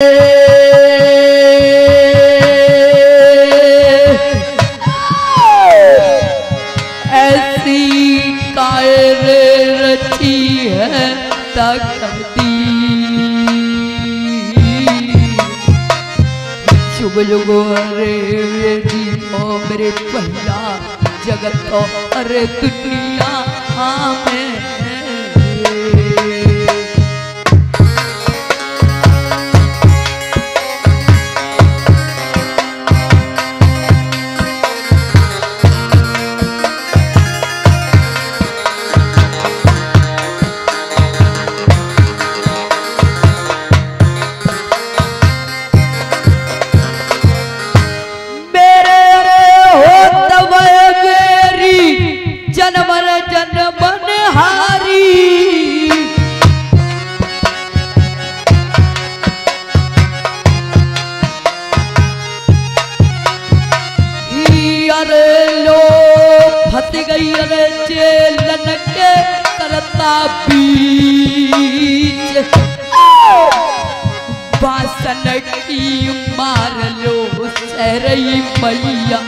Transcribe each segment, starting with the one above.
ऐसी कायर रची है तकदी जुग जुग अरे जी ओ मेरे भैया जगत तो अरे दुनिया में करता बीच बासन की मार लो सहरई मैया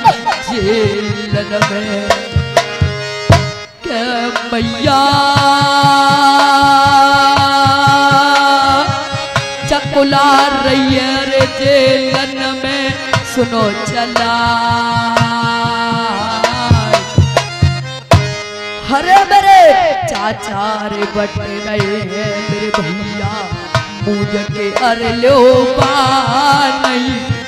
जेलन में के मैया चकुला रही रे जेलन में सुनो चला हरे मेरे चाचा रे बट रहे हैं मेरे भैया मुझ के अरे लो नहीं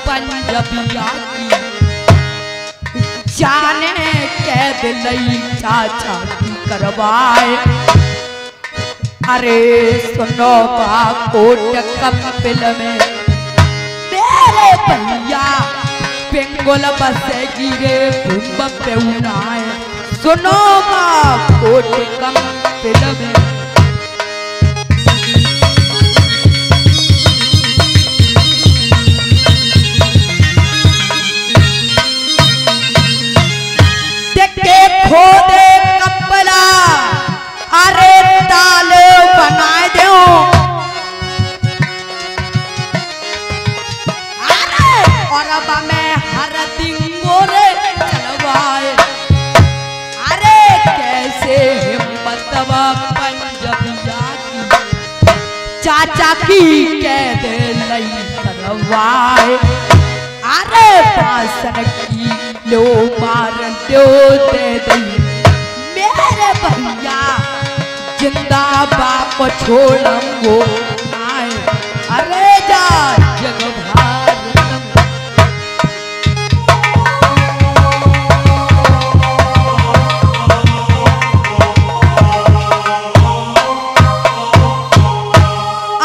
पंजबिया की जाने कैद नहीं चाचा की करवाए अरे सुनो कोट कपिल में मेरे भैया बेंगोल बसे गिरे भूम पे उड़ाए सुनो कोट कपिल में खोदे कपला अरे ताल बनाए दो अरे और अब मैं हर दिन मोरे चलवाए अरे कैसे हिम्मत पंजबिया की चाचा की कैद नहीं करवाए अरे भाषण की लो मार दो दे दई मेरे भैया जिंदा बाप छोड़ो आए अरे जा जग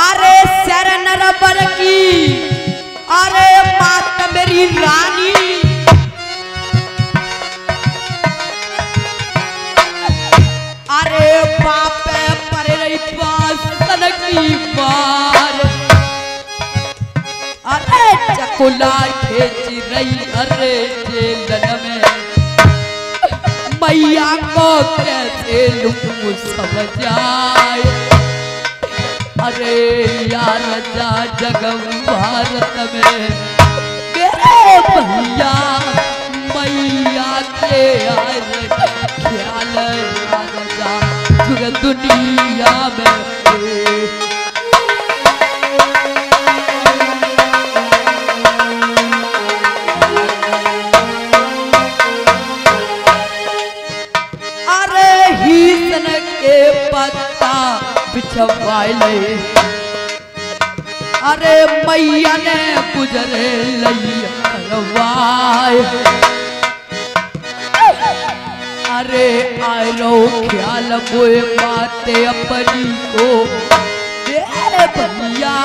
अरे सर नरबर की अरे मात मेरी रानी अरे बापे पर रही पासन की बार अरे चकुला खींच रही अरे जेलन में मैया को कैसे लूं समझाए अरे यार जा जग भारत में मेरे भैया मैया के आए ख्याल दुनिया में अरे हीसन के पत्ता बिछवाले अरे मैया ने गुजरे लैया करवाए। अरे आए रो ख्याल मोए बातें अपनी को तेरे भैया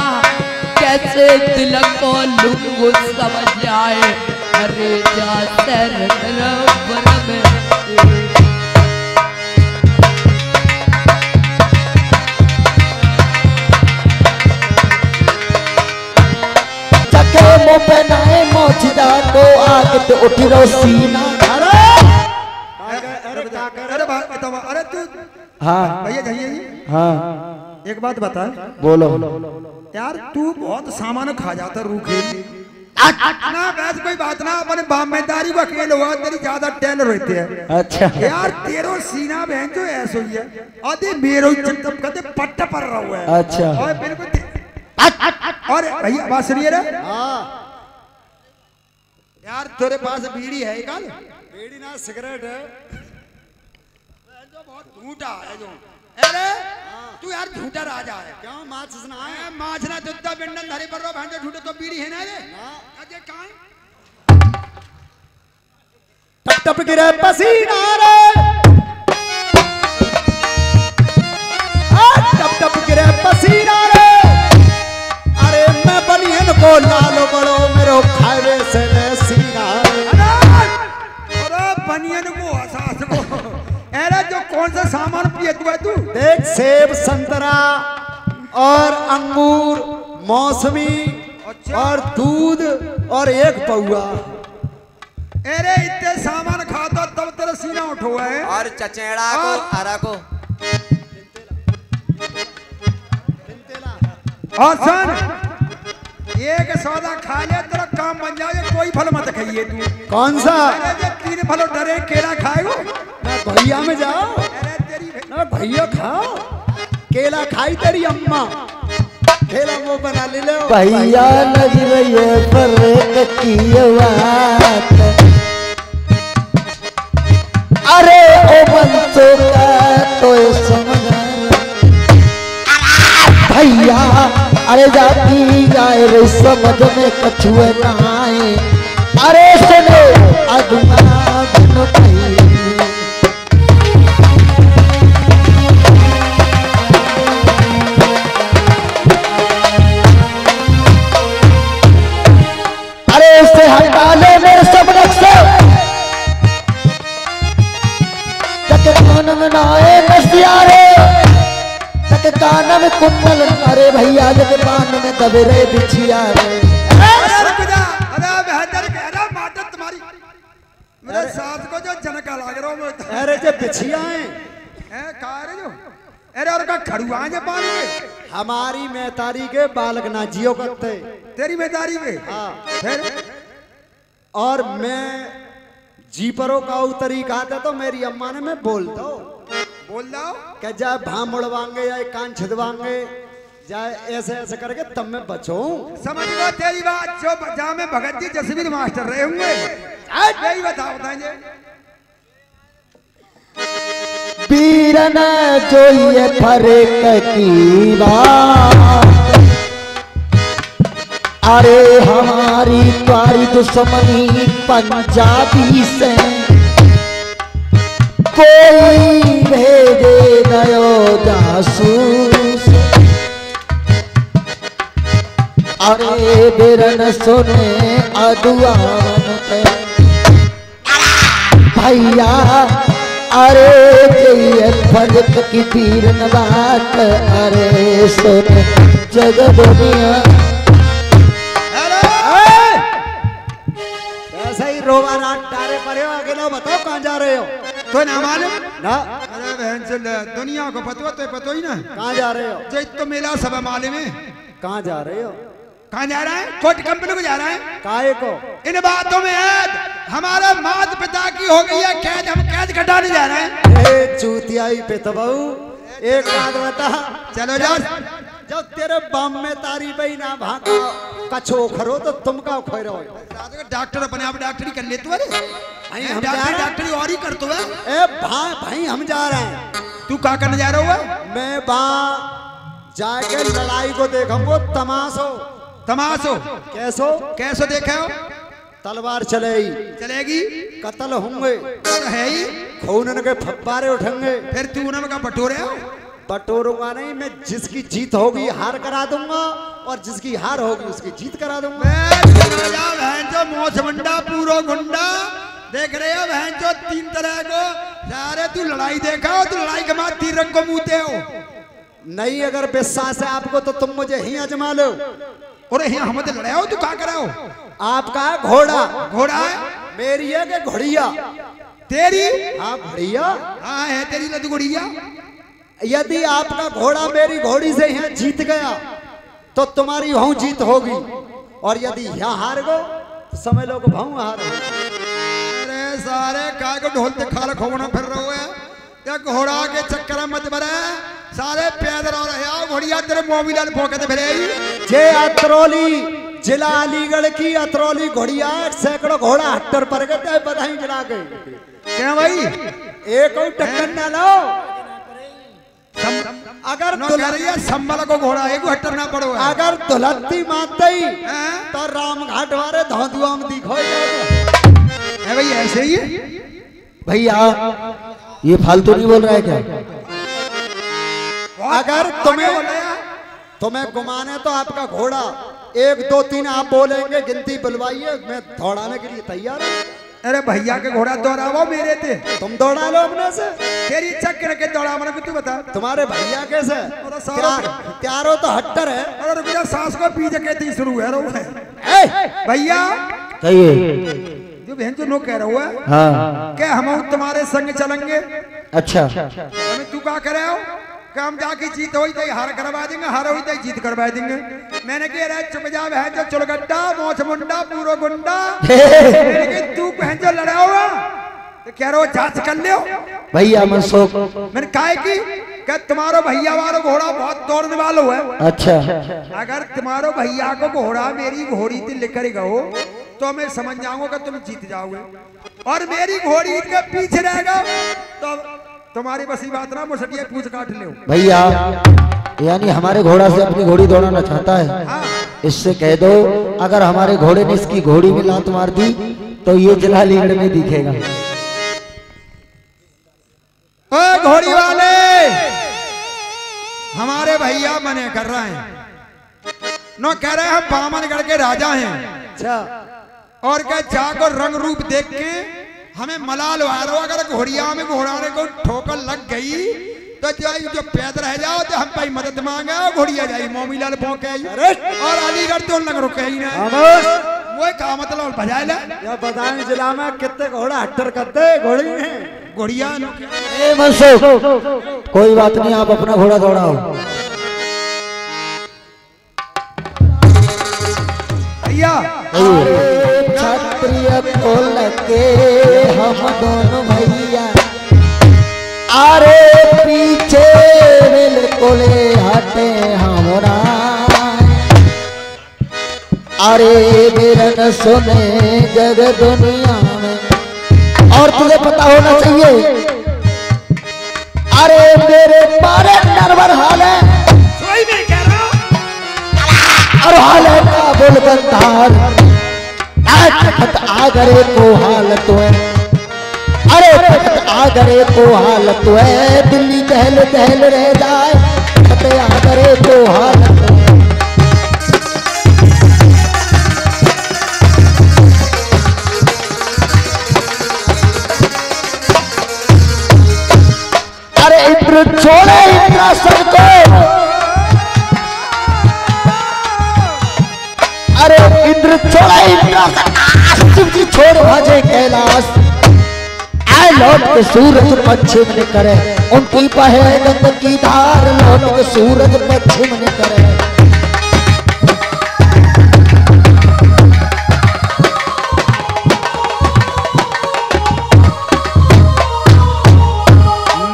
कैसे दिल को लूंगो समझ आए। अरे जा सर बरबर में चके मो पहनाए मोचदा को आगे तो उठी रो सीना। अरे तू हाँ भैया जाइए जी। हाँ एक बात बता, बोलो। यार तू बहुत सामान खा जाता रूखे ना, वैसे कोई बात ना, अपने बामेदारी को अकेले हुआ तेरी ज्यादा टेलर रहते हैं। अच्छा यार तेरो सीना बहन जो ऐसा ही है, अरे मेरो चिंतन कहते पट्टा पर रहा हुआ है। अच्छा और बिल्कुल। और भैया बात सुनिए रे। यार तेरे पास बीड़ी है क्या? बीड़ी ना सिगरेट है जो बहुत झूठा है जो। अरे तू यार झूठा राजा है। क्यों माछ सुना है? माछ ना दुद्धा बिंडन धरे पर रो भैंस झूठे तो बीड़ी है ना रे। अजय कहां टप टप गिरे पसीना रे, टप टप गिरे पसीना रे। अरे मैं बनियन को लालो बड़ो मेरो खावे से सीना। अरे बनियन को हसास को। अरे जो कौन सा सामान पिए तू है तू? देख सेब संतरा और अंगूर मौसमी और दूध और एक पौआ। अरे इतने सामान खाता तब तेरा सीना उठो है। और चचेड़ा को हरा को और सुन, एक सौदा खा ले तेरा काम बन जाए। कोई फल मत खाइए तू। कौन सा? अरे जो 3 फल डरे केला खाएगो। भैया में जाओ अरे तेरी ना भैया खाओ। केला खाई तेरी अम्मा, केला वो बना ले लो। भैया लग रही है पर की बात। अरे ओ बंसो का तो समझ भैया। अरे जाती गाय रे समझ में कछुए ना आए। अरे सुनो अदुना बन भई। अरे से हटा ले मेरे सब नक्शे तक कान में नाए नसियारे तक कान में कुंडल। अरे भैया जब कान में दबरे बिछिया रे। अरे बेहतर अरे माता तुम्हारी मेरे सास को जो जनका लाग रहा हूँ। अरे जब बिछिया है कहा रे जो। अरे और का खड़ुआ जे पानी में हमारी मैतारी के बालक ना जियो करते तेरी मैदारी में। हाँ फिर और मैं जीपरों का तरीका था तो मेरी अम्मा ने मैं बोल दो क्या जाए भां मुड़वांगे या कान छिदवांगे जाए ऐसे ऐसे करके तब मैं बचूं। समझ लो तेरी बात। जो जा में भगत जी जसवीर मास्टर रहे होंगे यही बताएंगे। वीरन जो ये फर्क की बात। अरे हमारी तुम्हारी दुश्मनी पंजाबी से कोई भेजे गयो जासूस। अरे बिरन सुने अदुआन पे भैया। अरे ये फर्क की पीरन बात। अरे सुन जग दुनिया ऐसा ही रोवा रात टारे परे हो। अकेला बताओ कहाँ जा रहे हो? तो ना मालूम ना। अरे बहन से दुनिया को पता तो पता ही ना। कहाँ जा रहे हो? जो तो मेला सब मालूम है। कहाँ जा रहे हो? कहाँ जा रहा है? कोट कंपनी को जा रहा है। काहे को? इन बातों में ऐद हमारा माता पिता की हो गई है कैद। हम कैद कटाने जा रहे हैं। चूतियाई पे तो बहू एक बात बता। चलो जा। जब तेरे बम में तारी पे ना भागा कछो खरो तो तुम का खोरो। डॉक्टर अपने आप डॉक्टरी कर ले तू। अरे हम जा रहे हैं। डॉक्टरी और ही कर तू है। ए भाई हम जा रहे हैं। तू क्या करने जा रहा हुआ? मैं वहाँ जाके लड़ाई को देखूंगा। तमाशो तमाशो कैसो कैसो देखे हो? तलवार चलेगी, चलेगी, कत्ल होंगे, है ही, खून के फब्बारे उठेंगे। फिर तू उनका बटोरे हो? बटोरूंगा नहीं, मैं जिसकी जीत होगी हार करा दूंगा और जिसकी हार होगी उसकी जीत करा दूंगा। जो मोचमंडा पूरो गुंडा देख रहे हो बहन जो 3 तरह को सारे तू लड़ाई देखा हो, तू लड़ाई के बाद 3 रंग को मुँहते हो। नहीं अगर विश्वास है आपको तो तुम मुझे ही आजमा लो। और यहाँ हम तो लड़ाओ, तू क्या कराओ? आपका है घोड़ा, घोड़ा है मेरी है कि घोड़िया? तेरी? हाँ घोड़िया। हाँ है तेरी लद घोड़िया। यदि आपका घोड़ा मेरी घोड़ी से यहाँ जीत गया तो तुम्हारी वहां जीत होगी, और यदि यहाँ हार गो तो समझ लो कि भाऊ हार। अरे सारे काय को ढोलते खाल खोना फिर रहे है, क्या घोड़ा के चक्कर मत भरे, सारे पैदल आ रहे हो। घोड़िया तेरे मोबिल फोकते फिरे। जे अतरौली जिला अलीगढ़ की अतरौली घोड़िया, सैकड़ों घोड़ा हट्टर पर गए बधाई गिरा के। क्या भाई एक और टक्कर ना लो। अगर संबल को घोड़ा एक हट्टर ना पड़ो। अगर दुलत्ती मानते ही तो राम घाट वाले धौधुआ में दिखो भाई ऐसे ही। भैया ये फालतू नहीं बोल रहा है क्या? अगर तुम्हें घुमाने तो आपका घोड़ा 1 2 3 आप बोलेंगे, गिनती बुलवाइए, मैं दौड़ाने के लिए तैयार हूँ। अरे भैया के घोड़ा दौड़ाओ मेरे थे, तुम दौड़ा लो अपने से। तेरी चक्कर के दौड़ा मन तू बता। तुम्हारे भैया कैसे त्यारो तो हट्टर है। अरे भैया सास को पी जके शुरू है रो भैया जो बहन जो नो कह रहा हुआ है। हाँ। क्या हम तुम्हारे संग चलेंगे? अच्छा तू क्या करे हो? काम जाके जीत हो तो हार करवा देंगे, हार हो तो जीत करवा देंगे। मैंने कह रहा चुप जा बहन जो चुलगड्डा मोछ मुंडा पूरो गुंडा। तू बहन जो लड़ा हुआ तो कह रहा हो जांच कर लियो भैया मनसुख। मैंने कहा कि क्या तुम्हारो भैया वालों घोड़ा बहुत दौड़ने वालों है। अच्छा अगर तुम्हारो भैया को घोड़ा मेरी घोड़ी से लेकर गो तो मैं समझ जाऊंगा कि तुम जीत जाओगे, और मेरी घोड़ी के पीछे रहेगा तो तुम्हारी बसी बात ना मुझे पूछ काट ले। भैया यानी हमारे घोड़ा से अपनी घोड़ी दौड़ाना चाहता है। हाँ। इससे कह दो अगर हमारे घोड़े ने इसकी घोड़ी में लात मार दी तो ये जिला लीगड़ में दिखेगा। ओए घोड़ी वाले हमारे भैया मने कर रहे हैं, नो कह रहे हैं हम बामनगढ़ के राजा हैं। अच्छा और क्या जाको रंग रूप देख के हमें मलाल वारो, अगर घोड़िया में घोड़ाने को ठोकर लग गई तो जो पैद रह जाओ तो हम भाई मदद मांगे, घोड़िया जाई मोमीलाल भौंके और अलीगढ़ तो लग रुके ही ना। वो का मतलब बजाए ला या बदायूं जिला में कितने घोड़ा हट्टर करते घोड़ी में घोड़िया। ए मनसुख कोई बात नहीं, आप अपना घोड़ा दौड़ाओ। भैया क्षत्रिय को लगे हम दोनों भैया, अरे पीछे बिल्कुल हटे हमरा, अरे बिरन सुने जग दुनिया में। और तुझे पता होना चाहिए अरे मेरे पारे नरवर हाल है, कोई नहीं कह रहा और हाल है काबुल गंधार आगरे को हालत है, अरे आगरे को हालत है, दिल्ली दहल दहल रह जाए आगरे को हालत है। अरे इंद्र छोड़े इंद्रासन को, अरे इंद्र छोड़े इंद्रासन, शिव जी छोड़ भाजे कैलाश, आए लौट के सूरज पश्चिम ने करे, उनकी बहे गंग की धार, लौट के सूरज पश्चिम ने करे।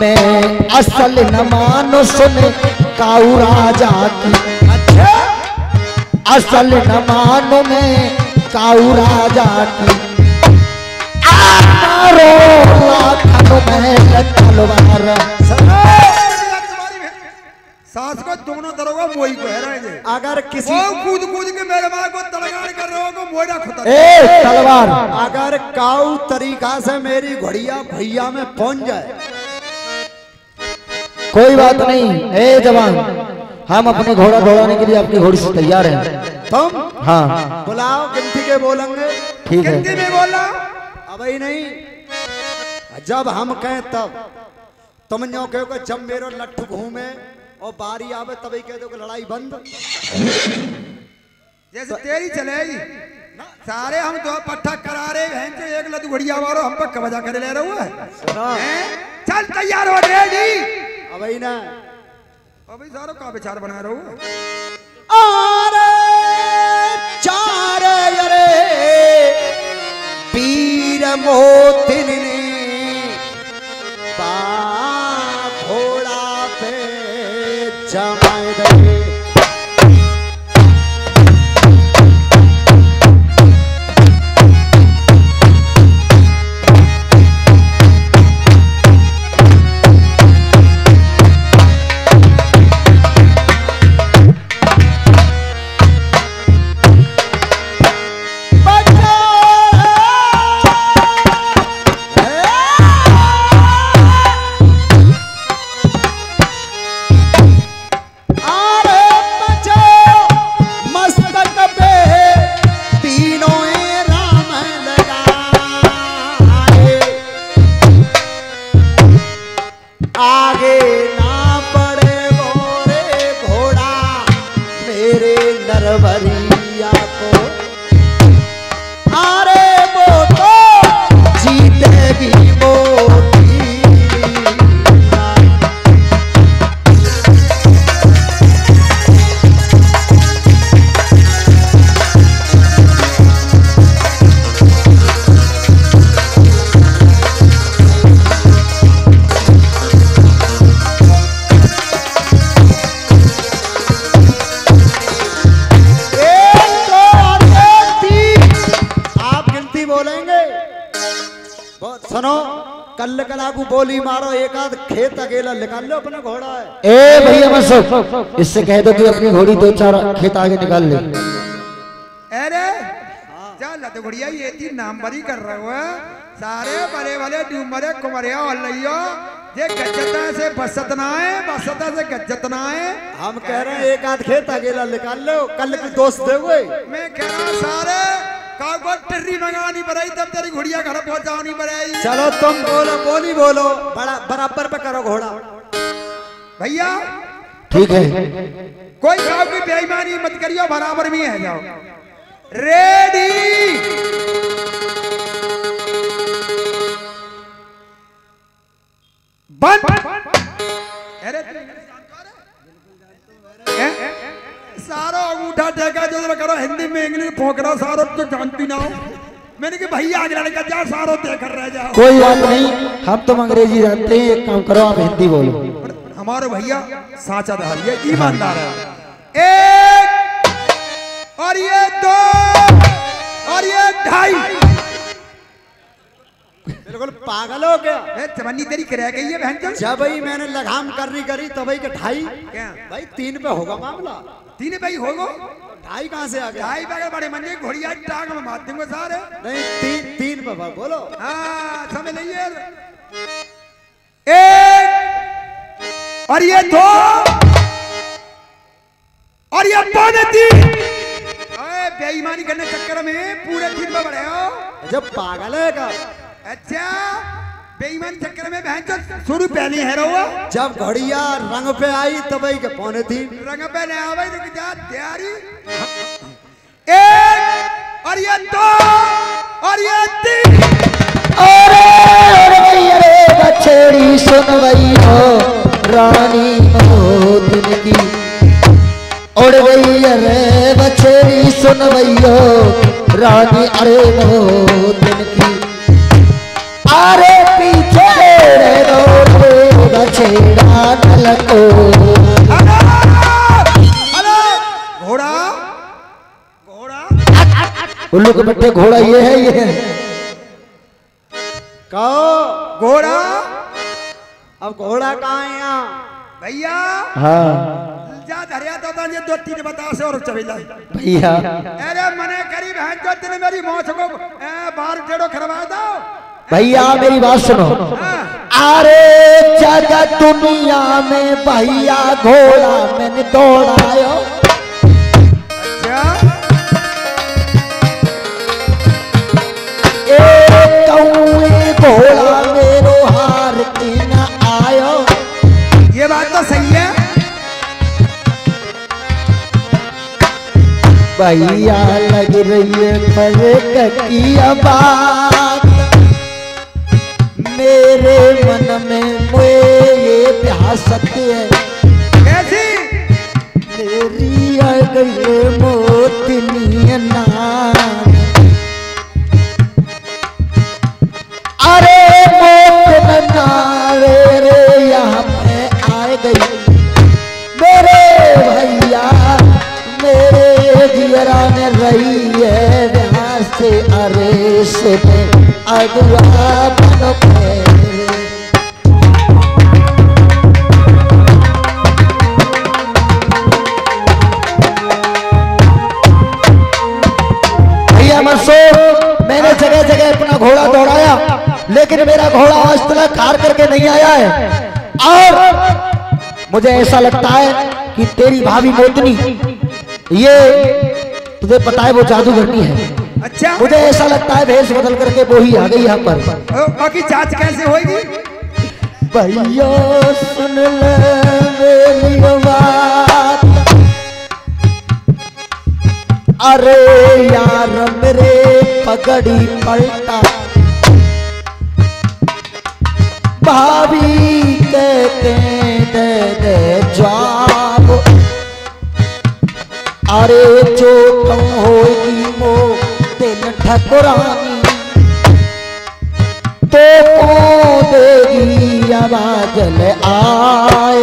मैं असल न मानो सुने काऊ राजा की, अच्छा असल न मानो में काऊ राजा की, मारो लाखों में तलवार। सास को दोनों दरोगा मोई को है रहे अगर किसी वो कूद कूद के मेरे माँ को तलगाड़ कर रहे हो को मोड़ा खुदा तलवार अगर काऊ तरीका से मेरी घोड़िया भैया में पहुंच जाए कोई बात नहीं। ए जवान, हम अपने घोड़ा दौड़ाने के लिए अपनी घोड़ी से तैयार हैं। तुम हाँ बुलाओ, गिनती के बोलेंगे। ठीक है। गिनती में बोला अब ही नहीं, जब हम कहें तब। तुम यूं कहो कि जब मेरो लट्ठू घूमे और बारी आवे तभी कह दो कि लड़ाई बंद। जैसे तेरी चलेगी सारे हम दो पट्टा करा रहे हैं जो एक लद घड़िया वालो हम पर कब्जा कर ले रहा है। चल तैयार हो रेडी। अब ही ना अभी सारों का विचार बना रहा हूँ। अरे चारे अरे पीर मोतिन ने घोड़ा पे जमाए दे। बोली मारो, एक आध खेत अकेला निकाल लो, अपना घोड़ा है। ए भैया मत इससे कह दो कि अपनी घोड़ी दो चार खेत आगे निकाल ले। अरे चल तो घड़िया ये तीन नाम बरी कर रहे हो सारे बड़े वाले डूमरे कुमरिया और लियो ये गज्जता से बसतना है, बसता से गज्जतना है। हम कह रहे हैं एक आध खेत अकेला निकाल लो, कल की दोस्त दे हुए। मैं कह रहा सारे कागो टिर्री मंगानी पड़ाई तब तेरी घुड़िया घर पहुंचानी पड़ेगी। चलो तुम बोलो, बोली बोलो, बड़ा बराबर पे करो घोड़ा भैया। ठीक है, कोई काऊ की बेईमानी मत करियो, बराबर में है जाओ। रेडी बंद। अरे सारो अंगूठा टेका जो करो हिंदी में इंग्लिश फोक रहा सारो तो जानती ना हो। मैंने कि भैया आगे लड़का जा सारो देकर रह जाओ। कोई बात नहीं, हम तुम अंग्रेजी जानते हैं, एक काम करो आप हिंदी बोलो। हमारे भैया साचा धारिये ईमानदार है। एक और ये दो और ये ढाई। बिल्कुल पागल हो गया। जवानी तेरी रह गई है बहन। जब ही मैंने लगाम करनी करी तभी के ढाई। क्या भाई 3 पे होगा मामला? 3 पे ही होगा। ढाई कहाँ से आ गया? ढाई पे बड़े मंजे घोड़िया टांग में मार दूंगा सारे। नहीं 3 पे बोलो। हाँ समझ लीजिए। एक और ये 2 और ये 3.25। बेईमानी करने चक्कर में पूरे 3 पे बढ़े हो। जब पागल है का? अच्छा बेईमानी चक्कर में बहन शुरू पहले है रहुआ। जब घड़िया रंग पे आई तभी के 3.25 रंग पे नहीं आवे रुक जा तैयारी। एक और ये 2 और ये 3। अरे बछड़ी सुन गई हो रानी मोतिन की, उड़ गई रे बछड़ी सुन गई हो रानी अरे मोतिन की। अरे पीछे रे दौड़े बछड़ा ढलको। घोड़ा घोड़ा उल्लू के बट्टे घोड़ा ये है, ये है कहो घोड़ा। अब घोड़ा कहाँ है यहाँ भैया? हाँ घर आता था ये 2-3 बतासे और चबेला भैया अरे मने करीब है जो तेने मेरी मौत को बाहर जेड़ो खरवा दो भैया मेरी बात सुनो। अरे जगत दुनिया में भैया घोड़ा मैंने दौड़ायो। अच्छा घोड़ा मेरो हार के न आयो। ये बात तो सही है भैया लग रही है फर्क की बात मेरे मन में मुझे ये प्यास है कैसी मेरी आ गई मोतनी नाम। अरे मोत नारे रे यहाँ पे आ गई मेरे भैया मेरे जियरा ने रही है व्यास से अरे से अगुआ बनो भैया मंसूर मैंने जगह जगह अपना घोड़ा दौड़ाया लेकिन मेरा घोड़ा आज तक हार करके नहीं आया है। और मुझे ऐसा लगता है कि तेरी भाभी मोतनी ये तुझे पता है वो जादूगरनी है। अच्छा मुझे ऐसा लगता है भेष बदल करके वो ही आ गई यहाँ पर। बाकी जांच कैसे होगी भैया सुन ले मेरी बात। अरे यार मेरे पगड़ी पलटा भाभी कहते दे दे जवाब। अरे जो तुम होगी मो दिन ठकुरानी तो देगी आवाज ले आए।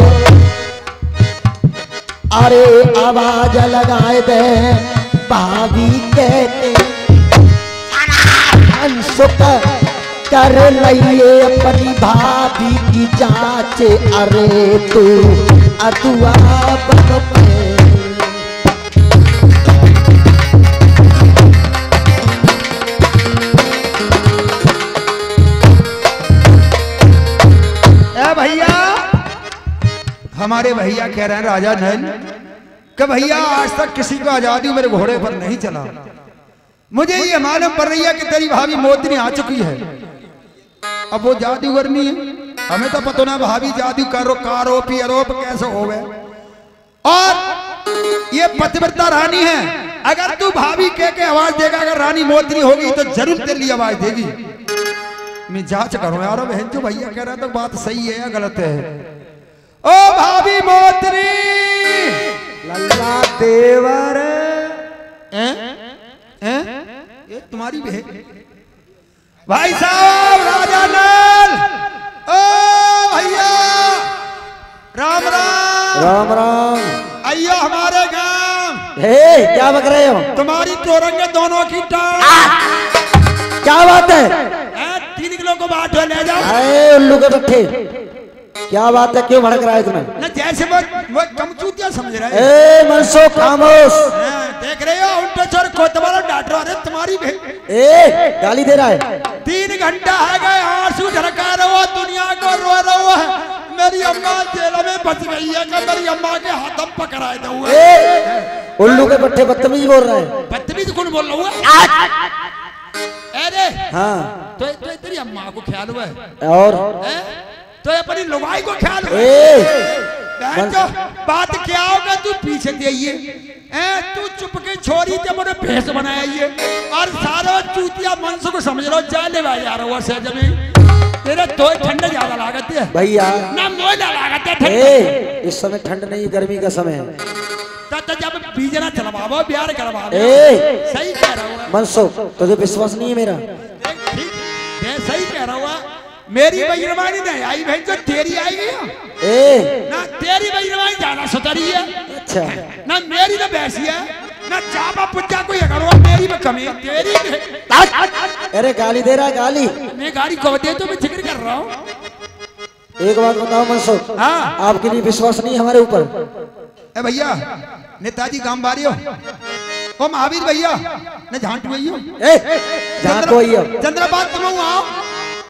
अरे आवाज लगाए दे भाभी कहते अनसुख कर लइए अपनी भाभी की जांच। अरे तू अदुआ बन पे भैया हमारे भैया कह रहे हैं राजा नल कि भैया आज तक किसी को आजादी मेरे घोड़े पर नहीं चला। मुझे ये मालूम पड़ रही है कि तेरी भाभी मोतनी आ चुकी है। अब वो जादूगरनी है हमें तो पता ना भाभी जादू करो कारोपी आरोप कैसे हो गए। और ये पतिव्रता रानी है अगर तू भाभी के आवाज देगा अगर रानी मोतनी होगी तो जरूर तेरी आवाज देगी। मैं जांच करूं यार बहन जो भैया कह रहा था बात सही है या गलत है। ओ भाभी मोतरी लल्ला देवर ये तुम्हारी बहन भाई साहब राजा नल। ओ भैया राम राम राम राम। आइयो हमारे गांव। हे क्या बक रहे हो तुम्हारी तोरंगे दोनों की टांग। क्या बात है 3 किलो को बांट ले जाओ। अरे उल्लू के पट्टे क्या बात है क्यों भड़क रहा है तुम्हें? ना जैसे वो कमचूतिया समझ रहा है। ए मनसो खामोश। देख रहे हो उल्टे चोर को तुम्हारा डांट रहा है तुम्हारी बहन। ए गाली दे रहा है। 3 घंटा है गए आंसू ढरका रहो दुनिया को रो रहो है। मेरी अम्मा जेल में बच गई है कि मेरी अम्मा के हाथ पकड़ाए दो। उल्लू के पट्टे बदतमीज बोल रहा है। बदतमीज कौन बोल रहा है? अरे हाँ तो तेरी अम्मा को ख्याल हुआ है और तो अपनी लुगाई को ख्याल हुआ ए जो बात क्या होगा तू पीछे दिए तू चुप के छोरी ते मोने भेष बनाया ये और सारा चूतिया मनसु को समझ लो जाले जा रहा से जमीन तेरे तो ठंड ज्यादा लागत है भैया ना मोय लागत है ठंड। इस समय ठंड नहीं गर्मी का समय है। तो जब बीजना चलवाओ प्यार करवाओ सही कह रहा हूँ मनसो तुझे विश्वास नहीं है मेरा? ठीक मैं सही कह रहा हूँ मेरी बजरवानी नहीं आई बहन जो तेरी आएगी ना तेरी बजरवानी ज्यादा सुतरी है। अच्छा ना मेरी तो बैसी है ना चापा पुच्चा को ये करो मेरी में कमी तेरी अरे गाली दे रहा है गाली। मैं गाड़ी को दे तो मैं जिक्र कर रहा हूँ। एक बात बताओ मनसो हाँ आपके लिए विश्वास नहीं हमारे ऊपर? ए भैया नेताजी गांव बारियो ओ महावीर भैया ने झांटू भैया जहाँ कोई हो चंद्राबाद तुम आओ